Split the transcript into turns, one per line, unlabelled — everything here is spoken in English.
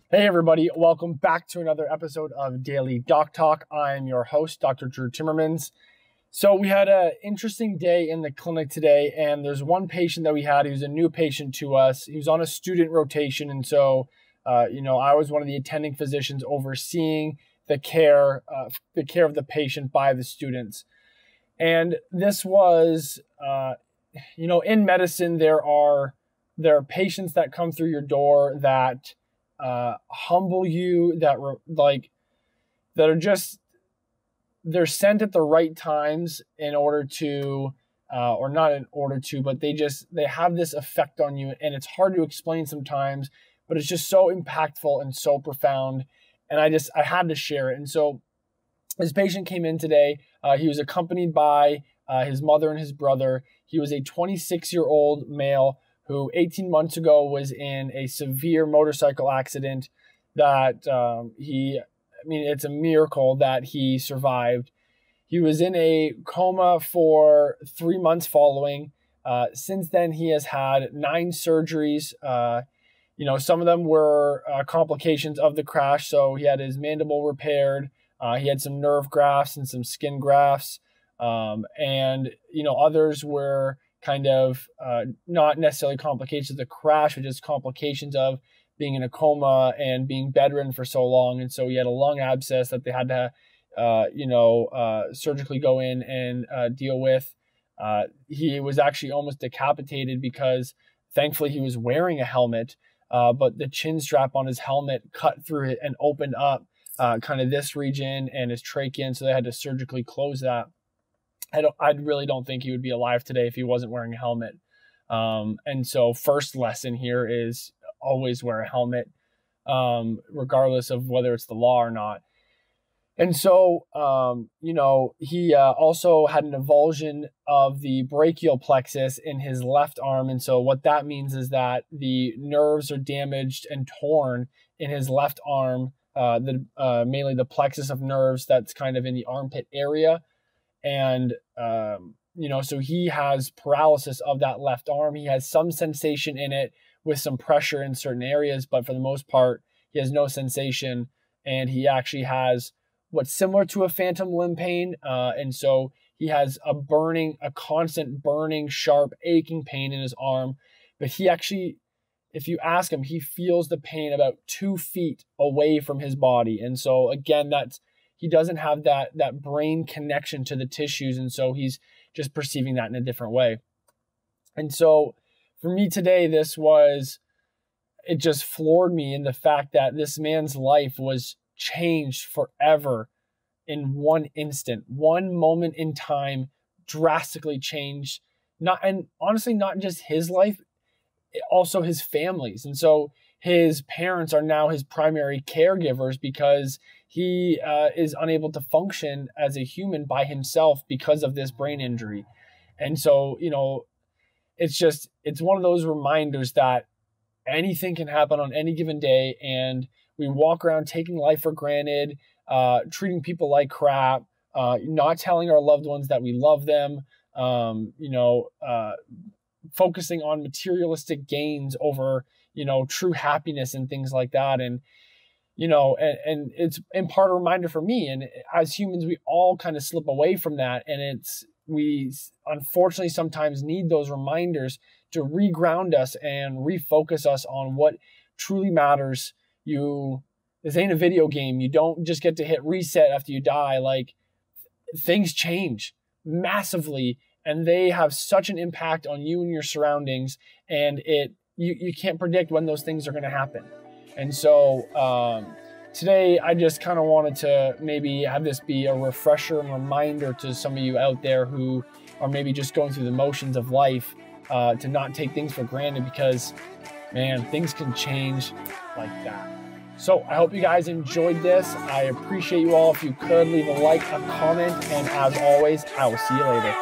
Hey everybody, welcome back to another episode of Daily Doc Talk. I'm your host, Dr. Drew Timmermans. So we had an interesting day in the clinic today, and there's one patient that we had. He was a new patient to us. He was on a student rotation, and so I was one of the attending physicians overseeing the care of the patient by the students. And this was, in medicine, there are patients that come through your door that humble you, they're sent at the right times in order to, or not in order to, but they have this effect on you, and it's hard to explain sometimes, but it's just so impactful and so profound. And I had to share it. And so this patient came in today. He was accompanied by his mother and his brother. He was a 26-year-old male who 18 months ago was in a severe motorcycle accident that it's a miracle that he survived. He was in a coma for 3 months following. Since then, he has had 9 surgeries. Some of them were complications of the crash. So he had his mandible repaired. He had some nerve grafts and some skin grafts. Others were kind of not necessarily complications of the crash, but just complications of being in a coma and being bedridden for so long. And so he had a lung abscess that they had to, surgically go in and deal with. He was actually almost decapitated because thankfully he was wearing a helmet, but the chin strap on his helmet cut through it and opened up kind of this region and his trachea, and so they had to surgically close that. I really don't think he would be alive today if he wasn't wearing a helmet. And so first lesson here is always wear a helmet, regardless of whether it's the law or not. And so, he also had an avulsion of the brachial plexus in his left arm. And so what that means is that the nerves are damaged and torn in his left arm, mainly the plexus of nerves that's kind of in the armpit area. And, so he has paralysis of that left arm. He has some sensation in it with some pressure in certain areas, but for the most part, he has no sensation. And he actually has what's similar to a phantom limb pain. And so he has a constant burning, sharp, aching pain in his arm. But he actually, if you ask him, he feels the pain about 2 feet away from his body. And so again, he doesn't have that brain connection to the tissues, and so he's just perceiving that in a different way. And so for me today, it just floored me in the fact that this man's life was changed forever in one instant. One moment in time drastically changed, honestly, not just his life, also his family's. And so his parents are now his primary caregivers because he is unable to function as a human by himself because of this brain injury. And so, it's one of those reminders that anything can happen on any given day. And we walk around taking life for granted, treating people like crap, not telling our loved ones that we love them, focusing on materialistic gains over, true happiness and things like that. And, and it's in part a reminder for me. And as humans, we all kind of slip away from that. And we unfortunately sometimes need those reminders to reground us and refocus us on what truly matters. This ain't a video game. You don't just get to hit reset after you die. Like, things change massively, and they have such an impact on you and your surroundings, and you can't predict when those things are going to happen. And so today I just kind of wanted to maybe have this be a refresher and reminder to some of you out there who are maybe just going through the motions of life, to not take things for granted, because, man, things can change like that. So I hope you guys enjoyed this. I appreciate you all. If you could leave a like, a comment, and as always, I will see you later.